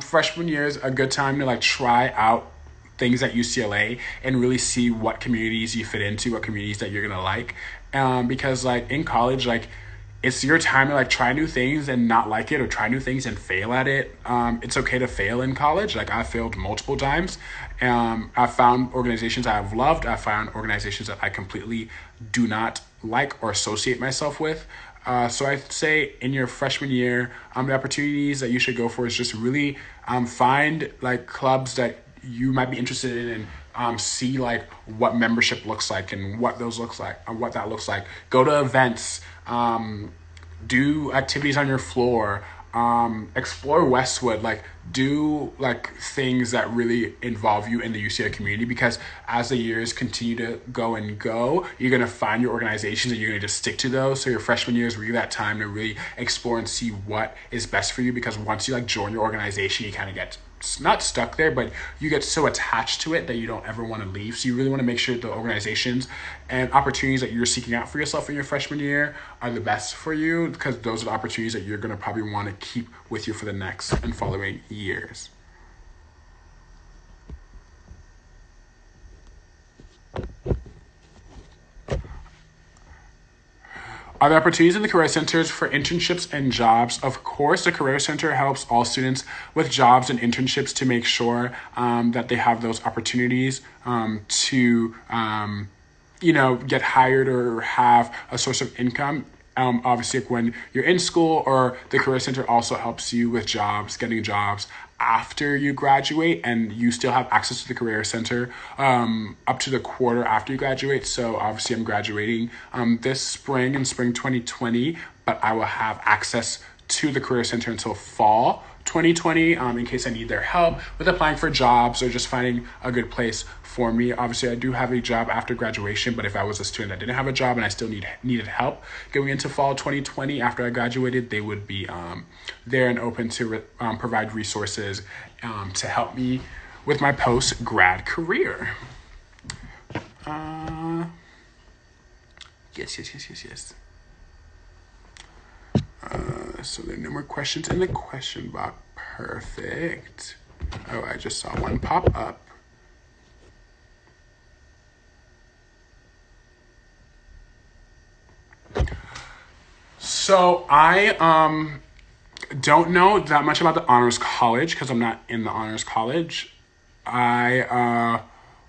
freshman year is a good time to like try out things at UCLA and really see what communities you fit into, what communities that you're gonna like. Because like in college, like it's your time to like try new things and not like it, or try new things and fail at it. It's okay to fail in college. Like I failed multiple times. I found organizations I've loved. I found organizations that I completely do not like or associate myself with. So I'd say in your freshman year, the opportunities that you should go for is just really find like clubs that you might be interested in and see like what membership looks like and what those looks like and what that looks like. Go to events, do activities on your floor, explore Westwood, like do like things that really involve you in the UCLA community, because as the years continue to go, you're going to find your organizations and you're going to just stick to those. So your freshman year is really that time to really explore and see what is best for you, because once you like join your organization, you kind of get not stuck there, but you get so attached to it that you don't ever want to leave. So you really want to make sure the organizations and opportunities that you're seeking out for yourself in your freshman year are the best for you, because those are the opportunities that you're going to probably want to keep with you for the next and following years. Are there opportunities in the Career Centers for internships and jobs? Of course, the Career Center helps all students with jobs and internships to make sure that they have those opportunities to, get hired or have a source of income. Obviously, when you're in school, or the Career Center also helps you with jobs, getting jobs after you graduate, and you still have access to the Career Center up to the quarter after you graduate. So obviously I'm graduating this spring, in spring 2020, but I will have access to the Career Center until fall 2020 in case I need their help with applying for jobs or just finding a good place for me. Obviously, I do have a job after graduation, but if I was a student that didn't have a job and I still needed help going into fall 2020 after I graduated, they would be there and open to provide resources to help me with my post-grad career. Yes. So there are no more questions in the question box. Perfect. Oh, I just saw one pop up. So I don't know that much about the Honors College because I'm not in the Honors College. I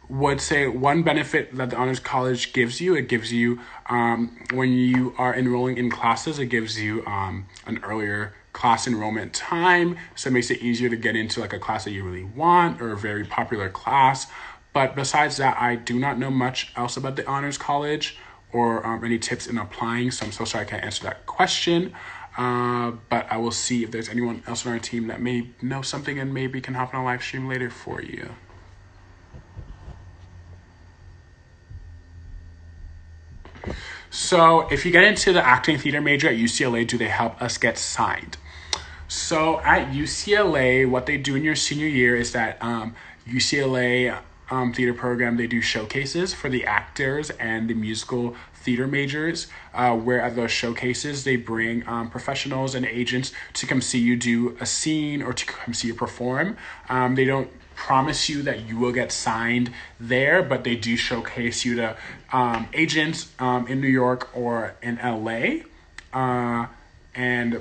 would say one benefit that the Honors College gives you, it gives you, when you are enrolling in classes, it gives you an earlier class enrollment time. So it makes it easier to get into like a class that you really want or a very popular class. But besides that, I do not know much else about the Honors College or any tips in applying. So I'm so sorry I can't answer that question. But I will see if there's anyone else on our team that may know something and maybe can hop on a live stream later for you. So if you get into the acting theater major at UCLA, do they help us get signed? So at UCLA, what they do in your senior year is that UCLA theater program, they do showcases for the actors and the musical theater majors, where at those showcases, they bring professionals and agents to come see you do a scene or to come see you perform. They don't promise you that you will get signed there, but they do showcase you to agents in New York or in LA. And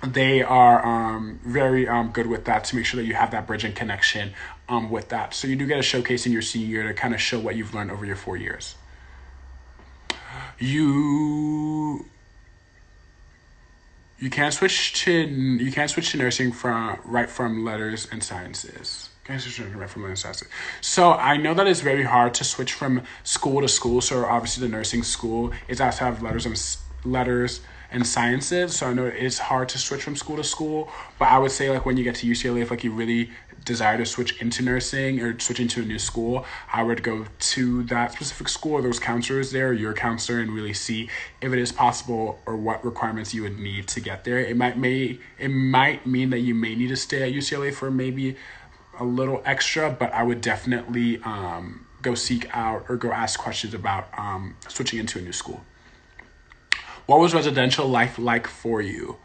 they are very good with that to make sure that you have that bridging connection with that. So you do get a showcase in your senior year to kind of show what you've learned over your 4 years. You can't switch to nursing from letters and sciences. So I know that it's very hard to switch from school to school. So obviously the nursing school is also have letters and sciences. So I know it's hard to switch from school to school. But I would say like when you get to UCLA, if like you really desire to switch into nursing or switch into a new school, I would go to that specific school or those counselors there, your counselor, and really see if it is possible or what requirements you would need to get there. It might mean that you may need to stay at UCLA for maybe a little extra, but I would definitely go seek out or go ask questions about switching into a new school. What was residential life like for you?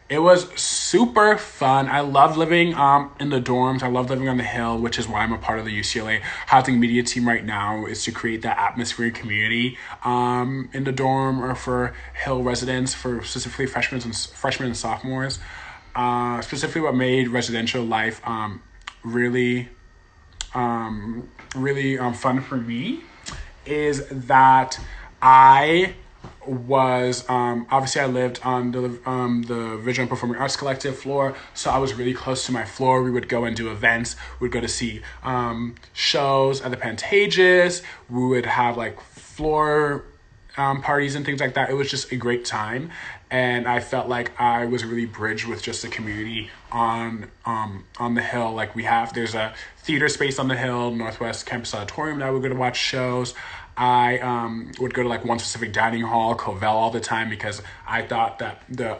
It was super fun. I love living in the dorms. I love living on the Hill, which is why I'm a part of the UCLA housing media team right now, is to create that atmosphere and community in the dorm or for Hill residents, for specifically freshmen and sophomores. Specifically what made residential life really fun for me is that I was obviously I lived on the Visual and Performing Arts Collective floor, so I was really close to my floor. We would go and do events. We'd go to see shows at the Pantages. We would have like floor parties and things like that. It was just a great time, and I felt like I was really bridged with just the community on the Hill. Like there's a theater space on the Hill, Northwest Campus Auditorium, that I would go to watch shows. I would go to like one specific dining hall, Covell, all the time because I thought that the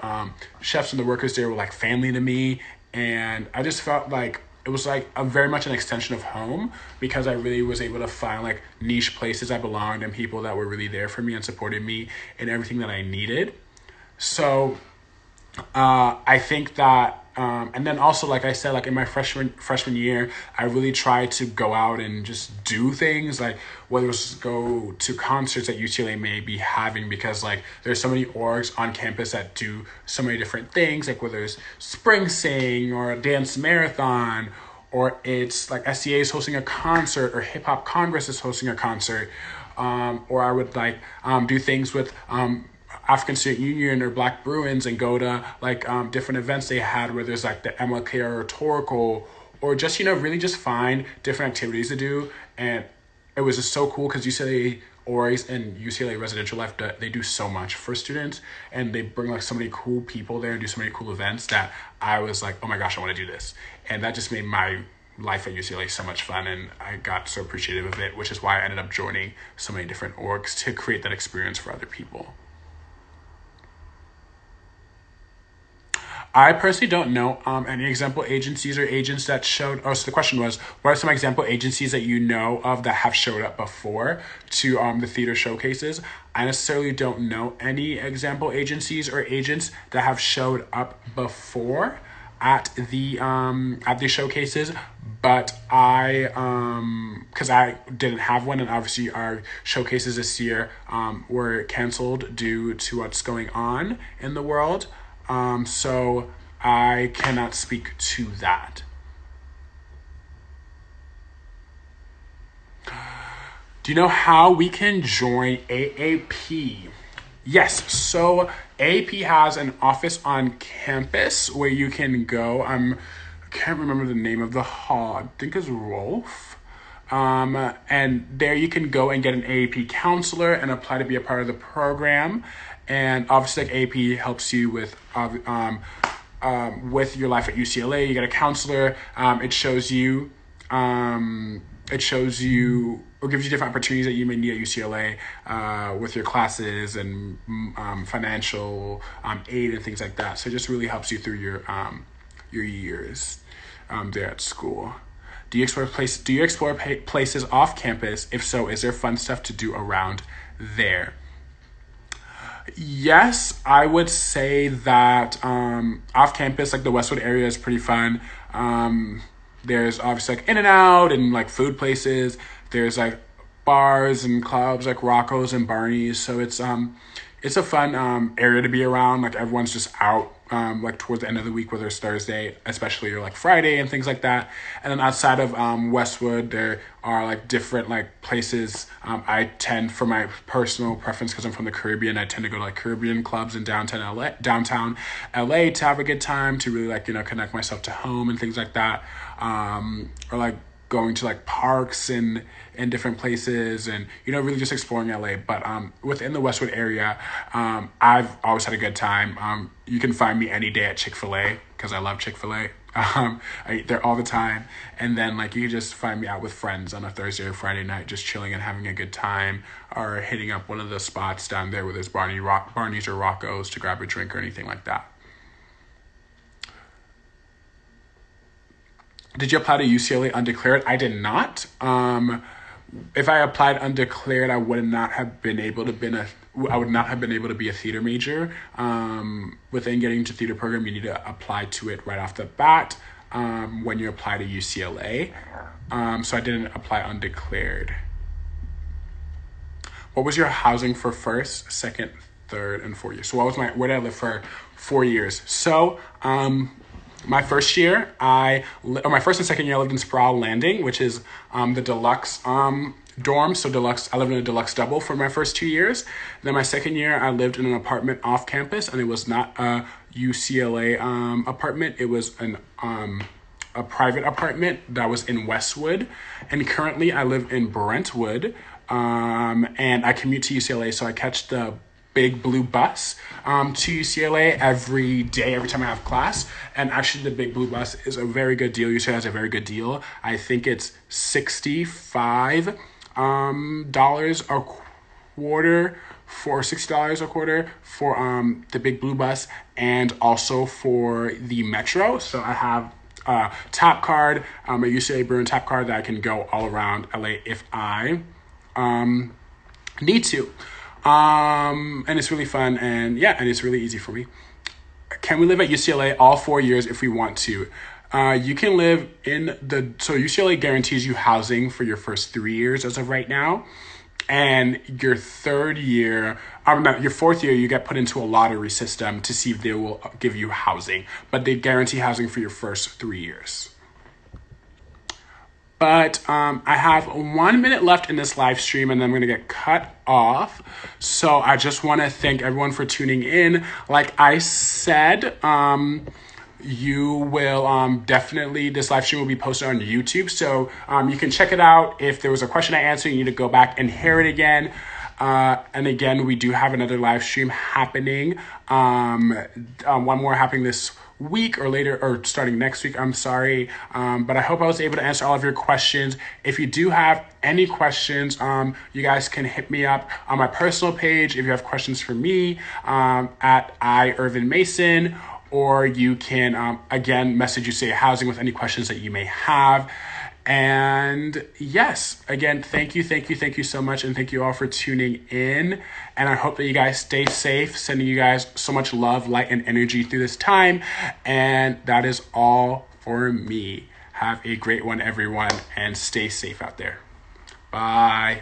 chefs and the workers there were like family to me, and I just felt like it was like very much an extension of home because I really was able to find like niche places I belonged and people that were really there for me and supported me in everything that I needed. So I think that and then also, like I said, like in my freshman year, I really tried to go out and just do things, like whether it was go to concerts that UCLA may be having, because like there's so many orgs on campus that do so many different things, like whether it's Spring Sing or a dance marathon, or it's like SCA is hosting a concert or Hip Hop Congress is hosting a concert, or I would like do things with African Student Union or Black Bruins and go to like different events they had where there's like the MLK or rhetorical, or just, really just find different activities to do. And it was just so cool because UCLA orgs in UCLA residential life, they do so much for students, and they bring like so many cool people there and do so many cool events that I was like, oh my gosh, I want to do this. And that just made my life at UCLA so much fun, and I got so appreciative of it, which is why I ended up joining so many different orgs to create that experience for other people. I personally don't know any example agencies or agents that showed. Oh, so the question was, what are some example agencies that you know of that have showed up before to the theater showcases? I necessarily don't know any example agencies or agents that have showed up before at the showcases, but because I didn't have one, and obviously our showcases this year were canceled due to what's going on in the world. So I cannot speak to that. Do you know how we can join AAP? Yes, so AAP has an office on campus where you can go. I can't remember the name of the hall. I think it's Rolf. And there you can go and get an AAP counselor and apply to be a part of the program. And obviously, like, AAP helps you with your life at UCLA. You get a counselor. It shows you or gives you different opportunities that you may need at UCLA with your classes and financial aid and things like that. So it just really helps you through your years there at school. Do you explore places off campus? If so, is there fun stuff to do around there? Yes, I would say that off campus, like the Westwood area is pretty fun. There's obviously like In-N-Out and like food places. There's like bars and clubs like Rocco's and Barney's. So it's a fun area to be around. Like everyone's just out like towards the end of the week, whether it's Thursday, especially, or like Friday and things like that. And then outside of Westwood, there are like different like places. I tend, for my personal preference, because I'm from the Caribbean, I tend to go to like Caribbean clubs in downtown LA to have a good time, to really like, connect myself to home and things like that. Or like going to like parks and different places, and really just exploring LA. But within the Westwood area, I've always had a good time. You can find me any day at Chick-fil-A, because I love Chick-fil-A. I eat there all the time. And then like you can just find me out with friends on a Thursday or Friday night, just chilling and having a good time, or hitting up one of the spots down there where there's Barney's or Rocco's to grab a drink or anything like that. Did you apply to UCLA undeclared? I did not. If I applied undeclared, I would not have been able to be a theater major. Within getting into theater program, you need to apply to it right off the bat when you apply to UCLA. So I didn't apply undeclared. What was your housing for first, second, third, and 4 years? So where did I live for 4 years? So my first and second year, I lived in Sproul Landing, which is the deluxe dorm. So I lived in a deluxe double for my first 2 years. Then my second year, I lived in an apartment off campus, and it was not a UCLA apartment. It was a private apartment that was in Westwood. And currently, I live in Brentwood, and I commute to UCLA, so I catch the big blue bus to UCLA every day, every time I have class. And actually the big blue bus is a very good deal. UCLA has a very good deal. I think it's $65 a quarter for $60 a quarter for the big blue bus, and also for the metro. So I have a tap card, a UCLA Bruin tap card that I can go all around LA if I need to. And it's really fun, and it's really easy for me. Can we live at UCLA all 4 years if we want to? You can live so UCLA guarantees you housing for your first 3 years as of right now. And your your fourth year, you get put into a lottery system to see if they will give you housing. But they guarantee housing for your first 3 years. But I have 1 minute left in this live stream, and then I'm going to get cut off. So I just want to thank everyone for tuning in. Like I said, you will definitely, this live stream will be posted on YouTube. So you can check it out. If there was a question I answered, you need to go back and hear it again. And again, we do have another live stream happening. One more happening this week or later, or starting next week, I'm sorry. But I hope I was able to answer all of your questions. If you do have any questions, you guys can hit me up on my personal page if you have questions for me, at Irvin Mason, or you can, again, message Ucla Housing with any questions that you may have. And yes, again, thank you so much. And thank you all for tuning in. And I hope that you guys stay safe, sending you guys so much love, light, and energy through this time. And that is all for me. Have a great one, everyone, and stay safe out there. Bye.